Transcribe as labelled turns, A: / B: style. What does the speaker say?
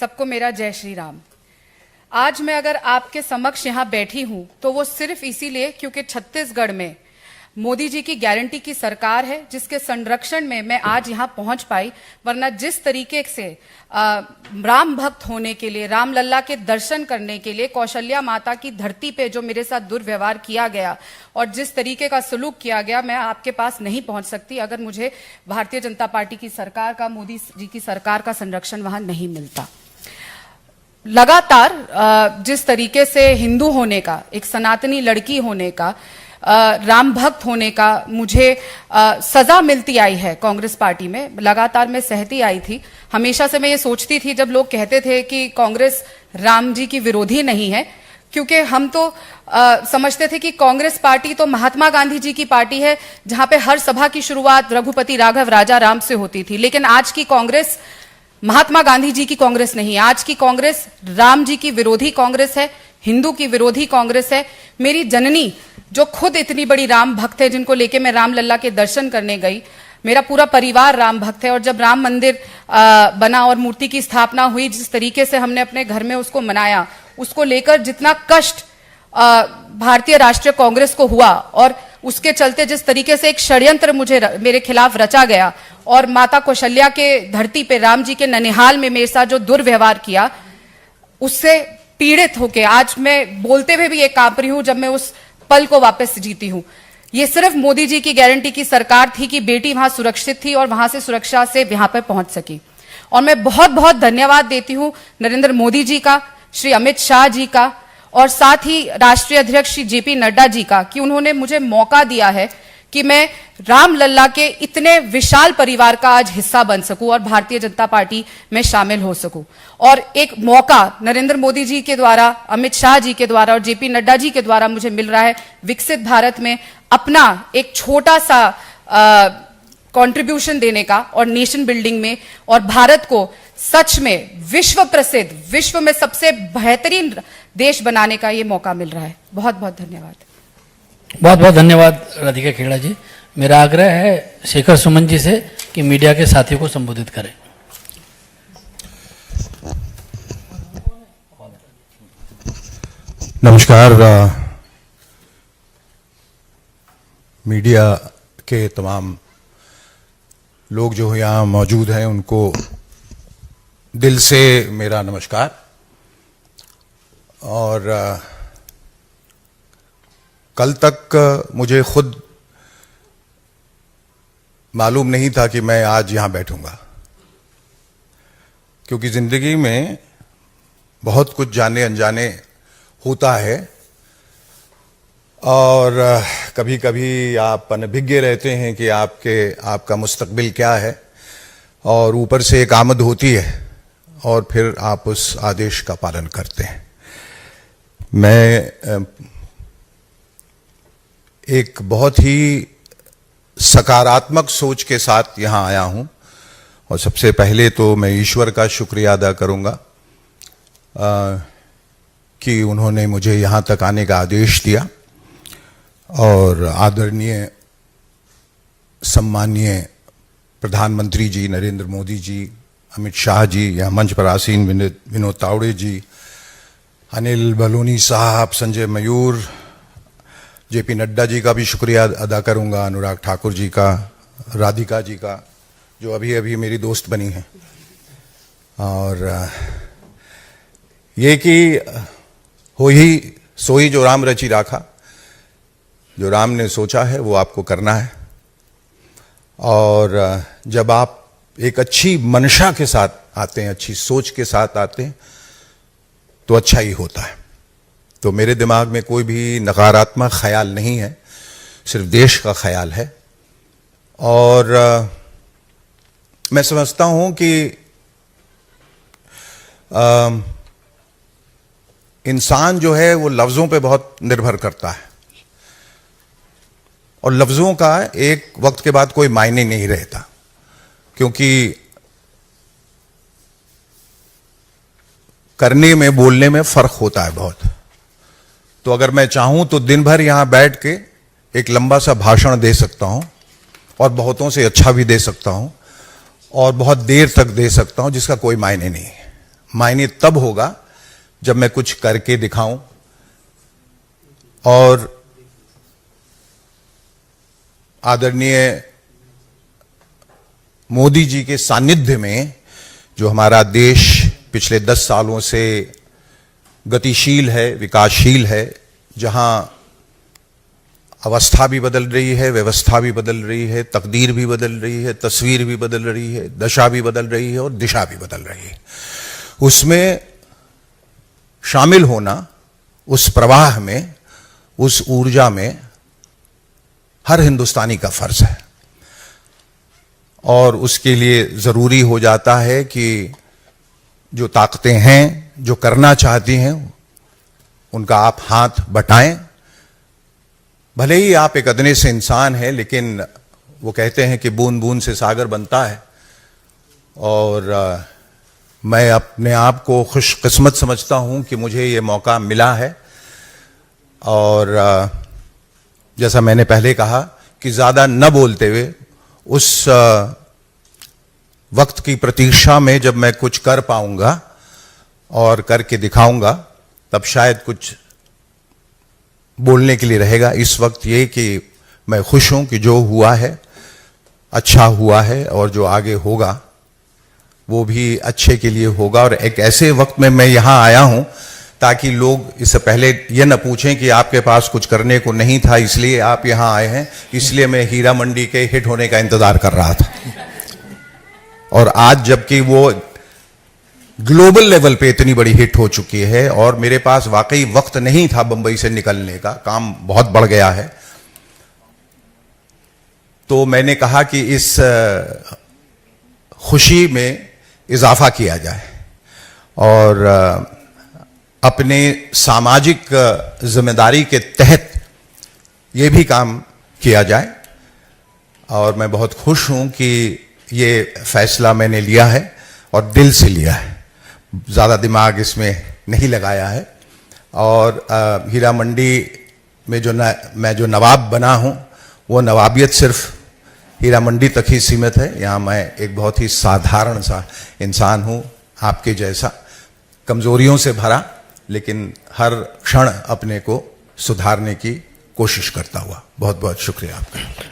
A: सबको मेरा जय श्री राम। आज मैं अगर आपके समक्ष यहाँ बैठी हूँ तो वो सिर्फ इसीलिए क्योंकि छत्तीसगढ़ में मोदी जी की गारंटी की सरकार है, जिसके संरक्षण में मैं आज यहाँ पहुंच पाई। वरना जिस तरीके से राम भक्त होने के लिए, राम लल्ला के दर्शन करने के लिए कौशल्या माता की धरती पे जो मेरे साथ दुर्व्यवहार किया गया और जिस तरीके का सलूक किया गया, मैं आपके पास नहीं पहुंच सकती अगर मुझे भारतीय जनता पार्टी की सरकार का, मोदी जी की सरकार का संरक्षण वहां नहीं मिलता। लगातार जिस तरीके से हिंदू होने का, एक सनातनी लड़की होने का, राम भक्त होने का मुझे सजा मिलती आई है कांग्रेस पार्टी में, लगातार मैं सहती आई थी। हमेशा से मैं ये सोचती थी, जब लोग कहते थे कि कांग्रेस राम जी की विरोधी नहीं है, क्योंकि हम तो समझते थे कि कांग्रेस पार्टी तो महात्मा गांधी जी की पार्टी है, जहां पे हर सभा की शुरुआत रघुपति राघव राजा राम से होती थी। लेकिन आज की कांग्रेस महात्मा गांधी जी की कांग्रेस नहीं है। आज की कांग्रेस राम जी की विरोधी कांग्रेस है, हिंदू की विरोधी कांग्रेस है। मेरी जननी जो खुद इतनी बड़ी राम भक्त है, जिनको लेके मैं राम लल्ला के दर्शन करने गई, मेरा पूरा परिवार राम भक्त है। और जब राम मंदिर बना और मूर्ति की स्थापना हुई, जिस तरीके से हमने अपने घर में उसको मनाया, उसको लेकर जितना कष्ट भारतीय राष्ट्रीय कांग्रेस को हुआ और उसके चलते जिस तरीके से एक षड्यंत्र मेरे खिलाफ रचा गया और माता कौशल्या के धरती पे, राम जी के ननिहाल में मेरे साथ जो दुर्व्यवहार किया, उससे पीड़ित होके आज मैं बोलते हुए भी ये कांप रही हूं, जब मैं उस पल को वापस जीती हूं। ये सिर्फ मोदी जी की गारंटी की सरकार थी कि बेटी वहां सुरक्षित थी और वहां से सुरक्षा से यहां पर पहुंच सकी। और मैं बहुत बहुत धन्यवाद देती हूं नरेंद्र मोदी जी का, श्री अमित शाह जी का और साथ ही राष्ट्रीय अध्यक्ष श्री जेपी नड्डा जी का, कि उन्होंने मुझे मौका दिया है कि मैं राम लल्ला के इतने विशाल परिवार का आज हिस्सा बन सकूं और भारतीय जनता पार्टी में शामिल हो सकूं। और एक मौका नरेंद्र मोदी जी के द्वारा, अमित शाह जी के द्वारा और जेपी नड्डा जी के द्वारा मुझे मिल रहा है विकसित भारत में अपना एक छोटा सा कंट्रीब्यूशन देने का और नेशन बिल्डिंग में, और भारत को सच में विश्व प्रसिद्ध, विश्व में सबसे बेहतरीन देश बनाने का ये मौका मिल रहा है। बहुत बहुत धन्यवाद।
B: बहुत बहुत धन्यवाद राधिका खेड़ा जी। मेरा आग्रह है शेखर सुमन जी से कि मीडिया के साथियों को संबोधित करें।
C: नमस्कार। मीडिया के तमाम लोग जो यहाँ मौजूद हैं, उनको दिल से मेरा नमस्कार। और कल तक मुझे खुद मालूम नहीं था कि मैं आज यहाँ बैठूंगा, क्योंकि जिंदगी में बहुत कुछ जाने अनजाने होता है और कभी कभी आप अनभिज्ञ रहते हैं कि आपका मुस्तकबिल क्या है, और ऊपर से एक आमद होती है और फिर आप उस आदेश का पालन करते हैं। मैं एक बहुत ही सकारात्मक सोच के साथ यहाँ आया हूँ और सबसे पहले तो मैं ईश्वर का शुक्रिया अदा करूँगा कि उन्होंने मुझे यहाँ तक आने का आदेश दिया। और आदरणीय सम्माननीय प्रधानमंत्री जी नरेंद्र मोदी जी, अमित शाह जी, यहाँ मंच पर आसीन विनोद तावड़े जी, अनिल बलूनी साहब, संजय मयूर, जेपी नड्डा जी का भी शुक्रिया अदा करूंगा, अनुराग ठाकुर जी का, राधिका जी का जो अभी अभी मेरी दोस्त बनी है। और ये कि हो ही सोई जो राम रची राखा, जो राम ने सोचा है वो आपको करना है। और जब आप एक अच्छी मंशा के साथ आते हैं, अच्छी सोच के साथ आते हैं, तो अच्छा ही होता है। तो मेरे दिमाग में कोई भी नकारात्मक ख्याल नहीं है, सिर्फ देश का ख्याल है। और मैं समझता हूं कि इंसान जो है वो लफ्जों पे बहुत निर्भर करता है और लफ्जों का एक वक्त के बाद कोई मायने नहीं रहता, क्योंकि करने में, बोलने में फर्क होता है बहुत। तो अगर मैं चाहूं तो दिन भर यहां बैठ के एक लंबा सा भाषण दे सकता हूं और बहुतों से अच्छा भी दे सकता हूं और बहुत देर तक दे सकता हूं, जिसका कोई मायने नहीं है। मायने तब होगा जब मैं कुछ करके दिखाऊं। और आदरणीय मोदी जी के सानिध्य में जो हमारा देश पिछले 10 सालों से गतिशील है, विकासशील है, जहां अवस्था भी बदल रही है, व्यवस्था भी बदल रही है, तकदीर भी बदल रही है, तस्वीर भी बदल रही है, दशा भी बदल रही है और दिशा भी बदल रही है, उसमें शामिल होना, उस प्रवाह में, उस ऊर्जा में हर हिंदुस्तानी का फर्ज है। और उसके लिए जरूरी हो जाता है कि जो ताकतें हैं, जो करना चाहती हैं, उनका आप हाथ बटाएं। भले ही आप एक अदने से इंसान हैं, लेकिन वो कहते हैं कि बूंद बूंद से सागर बनता है। और मैं अपने आप को खुशकिस्मत समझता हूं कि मुझे ये मौका मिला है। और जैसा मैंने पहले कहा कि ज्यादा न बोलते हुए उस वक्त की प्रतीक्षा में जब मैं कुछ कर पाऊंगा और करके दिखाऊंगा, तब शायद कुछ बोलने के लिए रहेगा। इस वक्त ये कि मैं खुश हूं कि जो हुआ है अच्छा हुआ है, और जो आगे होगा वो भी अच्छे के लिए होगा। और एक ऐसे वक्त में मैं यहां आया हूं ताकि लोग इससे पहले ये न पूछें कि आपके पास कुछ करने को नहीं था इसलिए आप यहां आए हैं। इसलिए मैं हीरा मंडी के हिट होने का इंतजार कर रहा था। और आज जबकि वो ग्लोबल लेवल पे इतनी बड़ी हिट हो चुकी है और मेरे पास वाकई वक्त नहीं था बंबई से निकलने का, काम बहुत बढ़ गया है, तो मैंने कहा कि इस खुशी में इजाफा किया जाए और अपने सामाजिक जिम्मेदारी के तहत ये भी काम किया जाए। और मैं बहुत खुश हूं कि ये फैसला मैंने लिया है और दिल से लिया है, ज़्यादा दिमाग इसमें नहीं लगाया है। और हीरा मंडी में मैं जो नवाब बना हूं, वो नवाबियत सिर्फ हीरा मंडी तक ही सीमित है। यहाँ मैं एक बहुत ही साधारण सा इंसान हूँ, आपके जैसा, कमजोरियों से भरा, लेकिन हर क्षण अपने को सुधारने की कोशिश करता हुआ। बहुत बहुत शुक्रिया आपका।